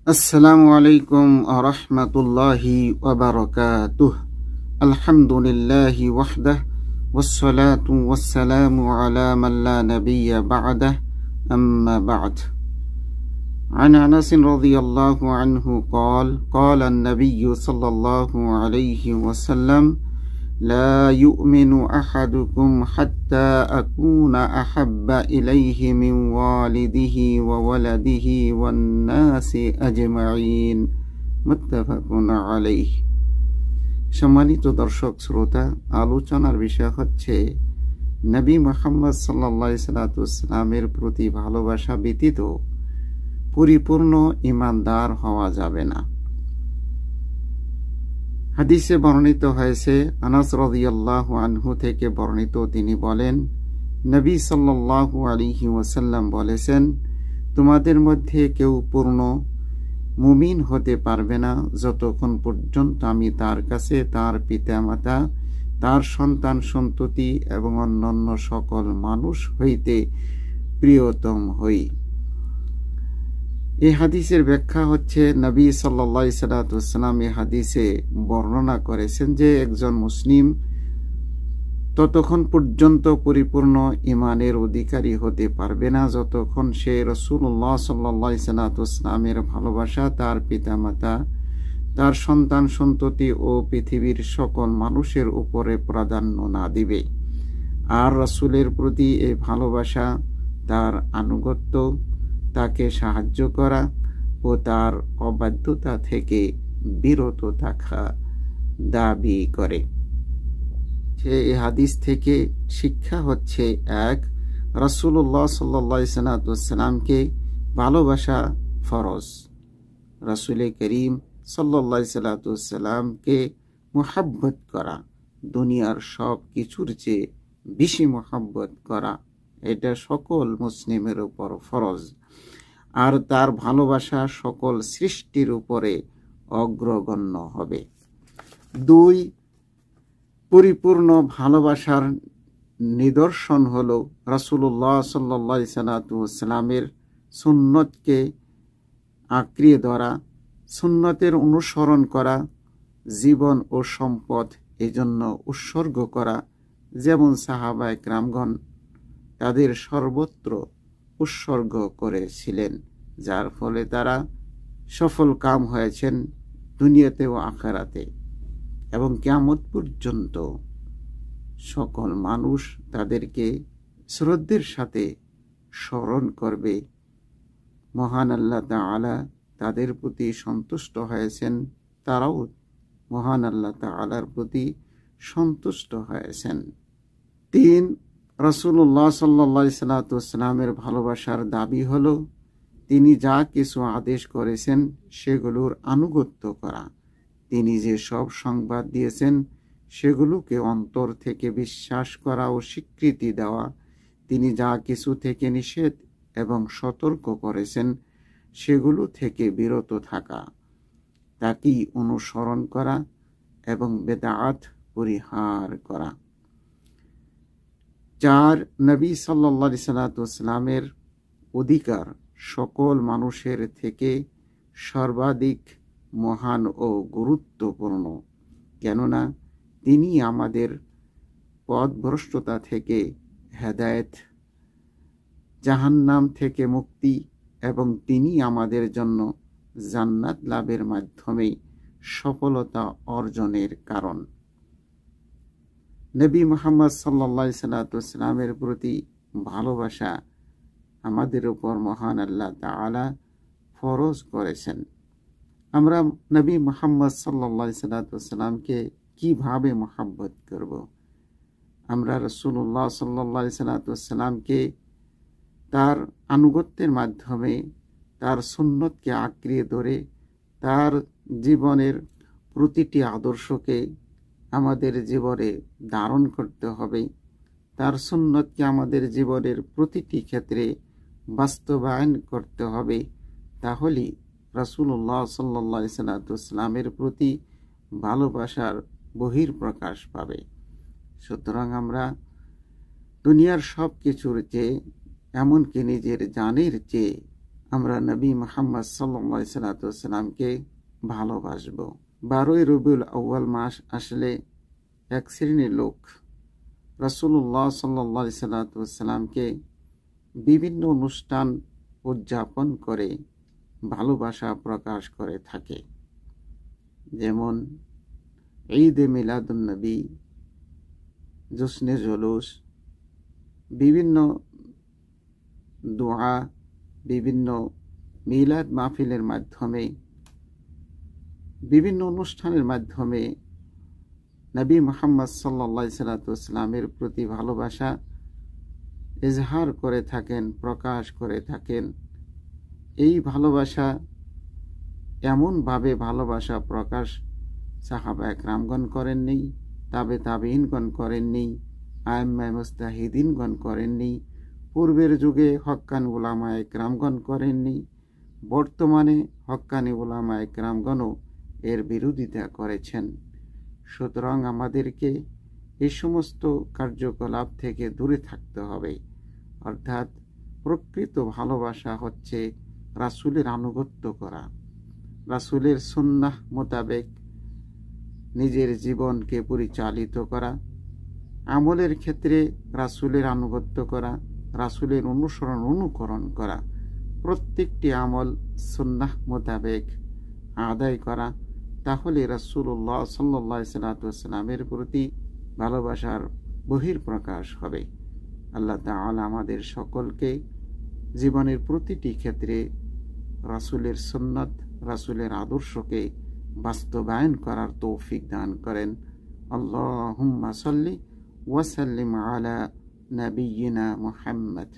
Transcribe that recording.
আসসালামু আলাইকুম ওয়া রাহমাতুল্লাহি ওয়া বারাকাতুহু। আলহামদুলিল্লাহি ওয়াহদাহ ওয়াসসালাতু ওয়াসসালামু আলা মান লা নাবিয়্যা বা'দাহ, আম্মা বা'দ। عن أنس رضي الله عنه قال قال النبي صلى الله عليه وسلم لا يؤمن أحدكم حتى أكون أحب إليه من والده وولده والناس أجمعين متفق عليه। সম্মানিত দর্শক শ্রোতা, আলোচনার বিষয় হচ্ছে নবী মুহাম্মদ সাল্লাল্লাহু আলাইহি ওয়াসাল্লামের প্রতি ভালোবাসা ব্যতীত পরিপূর্ণ ঈমানদার হওয়া যাবে না। হাদিসে বর্ণিত হয়েছে, আনাস রাদিয়াল্লাহু আনহু থেকে বর্ণিত, তিনি বলেন, নবী সাল্লাল্লাহু আলাইহি ওয়াসাল্লাম বলেছেন, তোমাদের মধ্যে কেউ পূর্ণ মুমিন হতে পারবে না যতক্ষণ পর্যন্ত আমি তার কাছে তার পিতামাতা, তার সন্তান সন্ততি এবং অন্যান্য সকল মানুষ হইতে প্রিয়তম হই। এই হাদিসের ব্যাখ্যা হচ্ছে, নবী সাল্লাল্লাহু আলাইহি ওয়াসাল্লাম এই হাদিসে বর্ণনা করেছেন যে একজন মুসলিম ততক্ষণ পর্যন্ত পরিপূর্ণ ঈমানের অধিকারী হতে পারবে না যতক্ষণ সে রাসূলুল্লাহ সাল্লাল্লাহু আলাইহি ওয়াসাল্লামের ভালোবাসা তার পিতামাতা, তার সন্তান সন্ততি ও পৃথিবীর সকল মানুষের উপরে প্রাধান্য না দিবে। আর রাসূলের প্রতি এই ভালোবাসা, তার আনুগত্য, তাকে সাহায্য করা ও তার অবাধ্যতা থেকে বিরত থাকা দাবি করে। এই হাদিস থেকে শিক্ষা হচ্ছে, এক, রাসূলুল্লাহ সাল্লাল্লাহু আলাইহি ওয়াসাল্লামকে ভালোবাসা ফরজ। রাসূল করিম সাল্লাল্লাহু আলাইহি ওয়াসাল্লামকে মুহাব্বত করা, দুনিয়ার সব কিছুর চেয়ে বেশি মুহাব্বত করা, এটা সকল মুসলিমের উপর ফরজ। আর তার ভালোবাসা সকল সৃষ্টির উপরে অগ্রগণ্য হবে। দুই, পরিপূর্ণ ভালোবাসার নিদর্শন হলো রাসূলুল্লাহ সাল্লাল্লাহু আলাইহি ওয়াসাল্লামের সুন্নতকে আঁকড়িয়ে ধরা, সুন্নতের অনুসরণ করা, জীবন ও সম্পদ এজন্য উৎসর্গ করা, যেমন সাহাবায়ে কেরামগণ তাদের সর্বত্র উৎসর্গ করেছিলেন, যার ফলে তারা সফল কাম হয়েছেন দুনিয়াতে ও আখিরাতে, এবং কিয়ামত পর্যন্ত সকল মানুষ তাদেরকে শ্রদ্ধের সাথে স্মরণ করবে। মহান আল্লাহ তাআলা তাদের প্রতি সন্তুষ্ট হয়েছেন, তারাও মহান আল্লাহ তাআলার প্রতি সন্তুষ্ট হয়েছেন। তিন, রাসূলুল্লাহ সাল্লাল্লাহু আলাইহি ওয়াসাল্লামের ভালোবাসার দাবি হলো তিনি যা কিছু আদেশ করেছেন সেগুলোর আনুগত্য করা, তিনি যে সব সংবাদ দিয়েছেন সেগুলোকে অন্তর থেকে বিশ্বাস করা ও স্বীকৃতি দেওয়া, তিনি যা কিছু থেকে নিষেধ এবং সতর্ক করেছেন সেগুলো থেকে বিরত থাকা, তাকেই অনুসরণ করা এবং বেদাত পরিহার করা। চার, নবী সাল্লাল্লাহু আলাইহি ওয়াসাল্লামের অধিকার সকল মানুষের থেকে সর্বাধিক মহান ও গুরুত্বপূর্ণ, কেননা তিনি আমাদের পথভ্রষ্টতা থেকে হেদায়েত, জাহান্নাম থেকে মুক্তি এবং তিনি আমাদের জন্য জান্নাত লাভের মাধ্যমে সফলতা অর্জনের কারণ। নবী মুহাম্মদ সাল্লাল্লাহু আলাইহি ওয়াসাল্লামের প্রতি ভালোবাসা আমাদের উপর মহান আল্লাহ তাআলা ফরজ করেছেন। আমরা নবী মুহাম্মদ সাল্লাল্লাহু আলাইহি ওয়াসাল্লামকে কিভাবে মুহাব্বত করব? আমরা রাসূলুল্লাহ সাল্লাল্লাহু আলাইহি ওয়াসাল্লামকে তার আনুগত্যের মাধ্যমে, তার সুন্নতকে আঁকড়িয়ে ধরে, তার জীবনের প্রতিটি আদর্শকে আমাদের জীবনে ধারণ করতে হবে, তার সুন্নতকে আমাদের জীবনের প্রতিটি ক্ষেত্রে বাস্তবায়ন করতে হবে। তাহলেই রাসূলুল্লাহ সাল্লাল্লাহু আলাইহি ওয়াসাল্লামের প্রতি ভালোবাসার বহিঃপ্রকাশ পাবে। সুতরাং আমরা দুনিয়ার সব কিছুর চেয়ে, এমনকি নিজের জানের চেয়ে আমরা নবী মুহাম্মদ সাল্লাল্লাহু আলাইহি সাল্লামকে ভালোবাসব। 12ই রবিউল আউয়াল মাস আসলে এক শ্রেণীর লোক রাসূলুল্লাহ সাল্লাল্লাহু আলাইহি সাল্লামকে বিভিন্ন অনুষ্ঠান উদযাপন করে ভালোবাসা প্রকাশ করে থাকে। যেমন ঈদে মিলাদুন নবী, জশ্নে জুলুস, বিভিন্ন দোয়া, বিভিন্ন মিলাদ মাহফিলের মাধ্যমে, বিভিন্ন অনুষ্ঠানের মাধ্যমে নবী মুহাম্মদ সাল্লাল্লাহু আলাইহি সাল্লামের প্রতি ভালোবাসা ইজহার করে থাকেন, প্রকাশ করে থাকেন। এই ভালোবাসা এমনভাবে ভালোবাসা প্রকাশ সাহাবা একরামগণ করেননি, তাবেঈনগণ করেননি, আইম্মায়ে মুজতাহিদিনগণ করেননি, পূর্বের যুগে হক্কানি উলামায়ে একরামগণ করেননি, বর্তমানে হক্কানি উলামায়ে একরামগণও এর বিরোধিতা করেছেন। সুতরাং আমাদেরকে এই সমস্ত কার্যকলাপ থেকে দূরে থাকতে হবে। অর্থাৎ প্রকৃত ভালোবাসা হচ্ছে রাসূলের আনুগত্য করা, রাসূলের সুন্নাহ মোতাবেক নিজের জীবনকে পরিচালিত করা, আমলের ক্ষেত্রে রাসূলের আনুগত্য করা, রাসূলের অনুকরণ করা, প্রত্যেকটি আমল সুন্নাহ মোতাবেক আদায় করা। তাহলে রাসূলুল্লাহ সাল্লাল্লাহু আলাইহি সাল্লামের প্রতি ভালোবাসার বহিঃপ্রকাশ হবে। আল্লাহ তাআলা আমাদের সকলকে জীবনের প্রতিটি ক্ষেত্রে রাসূলের সুন্নাত, রাসূলের আদর্শকে বাস্তবায়ন করার তৌফিক দান করেন। আল্লাহুম্মা সাল্লি ওয়া সাল্লিম আলা নাবিয়িনা মুহাম্মদ।